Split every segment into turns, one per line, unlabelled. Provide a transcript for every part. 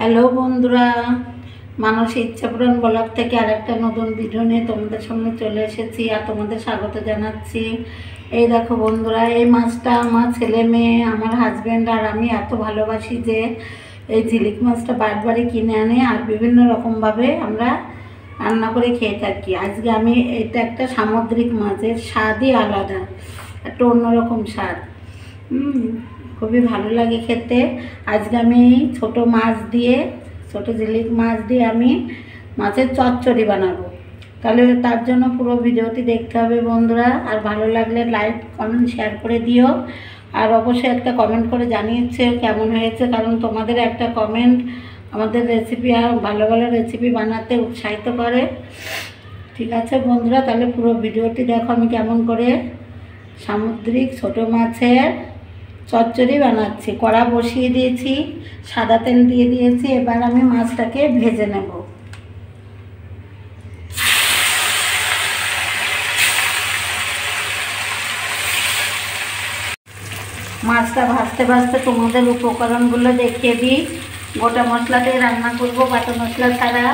Hello বন্ধুরা, মানসী ইচ্ছাপূরণ blog থেকে আরেকটা নতুন ভিডিও নিয়ে তোমাদের সামনে চলে এসেছি আর তোমাদের স্বাগত জানাচ্ছি। এই দেখো বন্ধুরা, এই মাছটা আমার ছেলে মেয়ে, আমার হাজব্যান্ড আর আমি এত ভালোবাসি যে এই ঝিলিক মাছটা বারবারই কিনে আনে আর বিভিন্ন রকমভাবে আমরা রান্না করে খেয়ে থাকি। আজকে আমি এটা একটা সামুদ্রিক মাছের স্বাদই আলাদা, একটা অন্যরকম স্বাদ। খুবই ভালো লাগে খেতে। আজকে আমি ছোট মাছ দিয়ে, ছোট ঝিলিক মাছ দিয়ে আমি মাছের চচ্চড়ি বানাবো। তাহলে তার জন্য পুরো ভিডিওটি দেখতে হবে বন্ধুরা। আর ভালো লাগলে লাইক কমেন্ট শেয়ার করে দিও। আর অবশ্যই একটা কমেন্ট করে জানিয়েছে কেমন হয়েছে, কারণ তোমাদের একটা কমেন্ট আমাদের রেসিপি আর ভালো ভালো রেসিপি বানাতে উৎসাহিত করে। ঠিক আছে বন্ধুরা, তাহলে পুরো ভিডিওটি দেখো আমি কেমন করে সামুদ্রিক ছোট মাছের চচ্চড়ি বানাচ্ছি। কড়া বসিয়ে দিয়েছি, সাদা তেল দিয়ে দিয়েছি। এবার আমি মাছটাকে ভেজে নেব। মাছটা ভাজতে ভাজতে তোমাদের উপকরণগুলো দেখিয়ে দিই। গোটা মশলাতে রান্না করব, বাটা মশলা ছাড়া।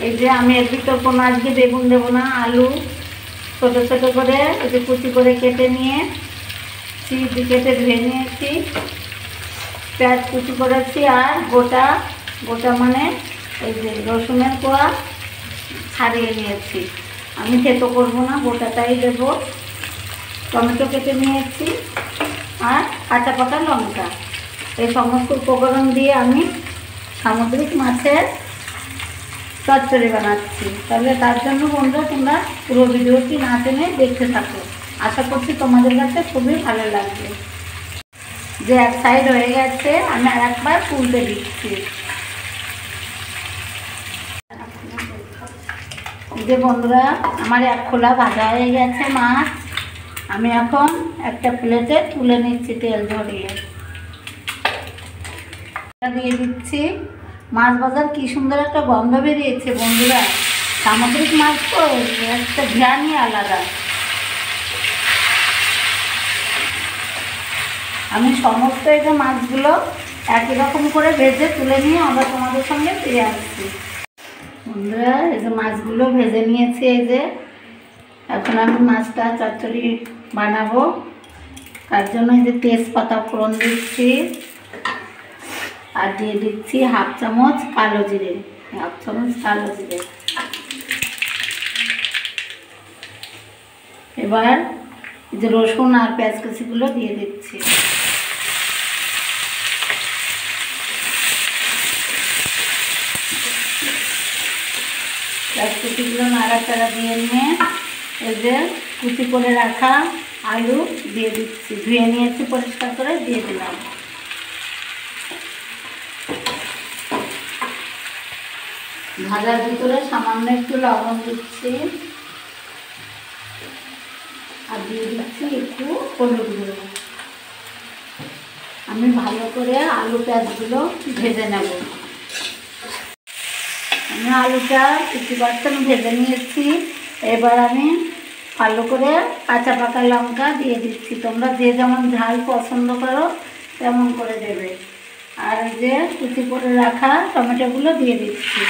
এই যে আমি এর ভিতর কোনো আজকে বেগুন দেবো না, আলু ছোটো ছোটো করে এই যে কুচি করে কেটে নিয়ে কেটে ধুয়ে নিয়েছি, পেঁয়াজ কুচি করেছি আর গোটা মানে এই যে রসুনের কোয়া ছাড়িয়ে নিয়েছি। আমি থেতো করবো না, গোটাটাই দেবো। টমেটো কেটে নিয়েছি আর কাঁচা পাকা লঙ্কা। এই সমস্ত উপকরণ দিয়ে আমি সামুদ্রিক মাছের চচ্চড়ি বানাচ্ছি। তাহলে তার জন্য বন্ধুরা তোমরা পুরো ভিডিওটি না টেনে দেখতে থাকো। আশা করছি তোমাদের কাছে খুবই ভালো লাগবে। যে এক সাইড হয়ে গেছে, আমি আর একবার তুলতে দিচ্ছি। যে বন্ধুরা, আমার এক খোলা ভাজা হয়ে গেছে মাছ। আমি এখন একটা প্লেটে তুলে নিচ্ছি তেল ঝরিয়ে। দিয়ে দিচ্ছি। মাছ ভাজার কি সুন্দর একটা গন্ধ বেরিয়েছে বন্ধুরা। সামুদ্রিক মাছ তো একটা ঘ্রাণই আলাদা। আমি সমস্ত এই যে মাছগুলো একই রকম করে ভেজে তুলে নিয়ে আবার তোমাদের সঙ্গে ফিরে আসছি। বন্ধুরা, এই যে মাছগুলো ভেজে নিয়েছি। এই যে এখন আমি মাছটা চচ্চড়ি বানাবো। তার জন্য এই যে তেজপাতা ফোড়ন দিচ্ছি আর দিয়ে দিচ্ছি হাফ চামচ কালো জিরে। এবার এই যে রসুন আর পেঁয়াজ কুচিগুলো দিয়ে দিচ্ছি। পেঁয়াজ কুচিগুলো নাড়াচাড়া দিয়ে নিয়ে এই যে কুচি করে রাখা আলু দিয়ে দিচ্ছি। ধুয়ে নিয়েছি, পরিষ্কার করে দিয়ে দিলাম। ভাজার ভিতরে সামান্য একটু লবণ দিচ্ছি আর দিয়ে দিচ্ছি একটু হলুদ গুঁড়ো। আমি ভালো করে আলু পেঁয়াজগুলো ভেজে নেব। আমি আলুটা 50% ভেজে নিয়েছি। এবার আমি ভালো করে কাঁচা পাকা লঙ্কা দিয়ে দিচ্ছি। তোমরা যে যেমন ঝাল পছন্দ করো তেমন করে দেবে। আর এই যে কুচি করে রাখা টমেটোগুলো দিয়ে দিচ্ছি।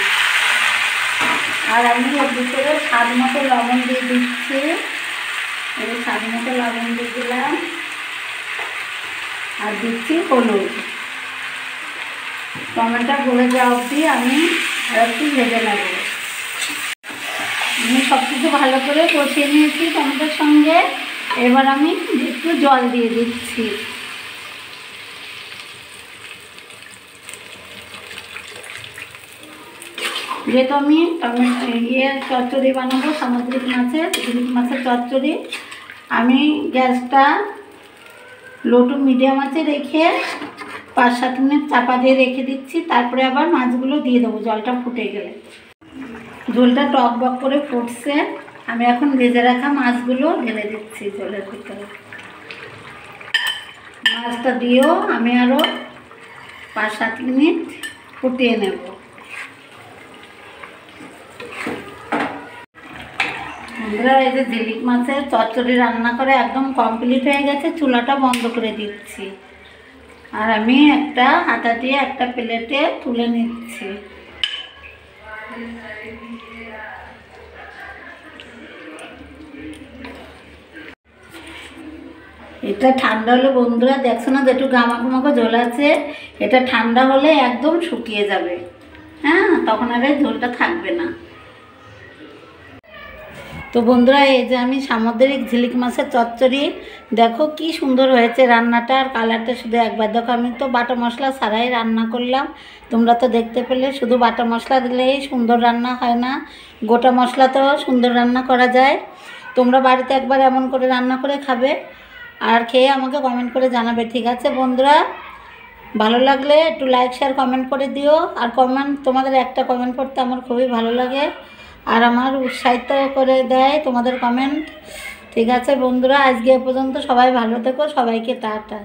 আর আমি এর ভিতরে স্বাদ মতো লবণ দিয়ে দিচ্ছি। এই স্বাদ মতো লবণ দিয়ে দিলাম আর দিচ্ছি হলুদ। টমেটো গলে যাওয়া অবধি আমি একটু ভেজে নেব। আমি সব কিছু ভালো করে কষিয়ে নিয়েছি টমেটোর সঙ্গে। এবার আমি একটু জল দিয়ে দিচ্ছি। যেহেতু আমি চচ্চড়ি বানাবো সামুদ্রিক মাছের চচ্চড়ি, আমি গ্যাসটা লো টু মিডিয়াম আছে রেখে 5-7 মিনিট চাপা দিয়ে রেখে দিচ্ছি। তারপরে আবার মাছগুলো দিয়ে দেবো জলটা ফুটে গেলে। ঝোলটা টক বক করে ফুটছে। আমি এখন ভেজে রাখা মাছগুলো ঢেলে দিচ্ছি জলের ভিতরে। মাছটা দিয়েও আমি আরও 5-7 মিনিট ফুটিয়ে নেব। বন্ধুরা, এই যে ঝিলিক মাছের চচ্চড়ি রান্না করে একদম কমপ্লিট হয়ে গেছে। চুলাটা বন্ধ করে দিচ্ছি। আর আমি একটা হাতা দিয়ে একটা প্লেটে তুলে নিচ্ছি। এটা ঠান্ডা হলে বন্ধুরা দেখছো না একটু গামাখো ঝোল আছে, এটা ঠান্ডা হলে একদম শুকিয়ে যাবে। হ্যাঁ, তখন আর এই ঝোলটা থাকবে না। তো বন্ধুরা এই যে আমি সামুদ্রিক ঝিলিক মাছের চচ্চড়ি, দেখো কি সুন্দর হয়েছে রান্নাটা, আর কালারটা শুধু একবার দেখো। আমি তো বাটা মশলা ছাড়াই রান্না করলাম, তোমরা তো দেখতে পেলে। শুধু বাটা মশলা দিলেই সুন্দর রান্না হয় না, গোটা মশলাতেও সুন্দর রান্না করা যায়। তোমরা বাড়িতে একবার এমন করে রান্না করে খাবে, আর খেয়ে আমাকে কমেন্ট করে জানাবে, ঠিক আছে বন্ধুরা? ভালো লাগলে একটু লাইক শেয়ার কমেন্ট করে দিও। আর কমেন্ট, তোমাদের একটা কমেন্ট করতে আমার খুবই ভালো লাগে, আর আমার উৎসাহিত করে দেয় তোমাদের কমেন্ট। ঠিক আছে বন্ধুরা, আজকে এ পর্যন্ত। সবাই ভালো থেকো, সবাইকে টাটা।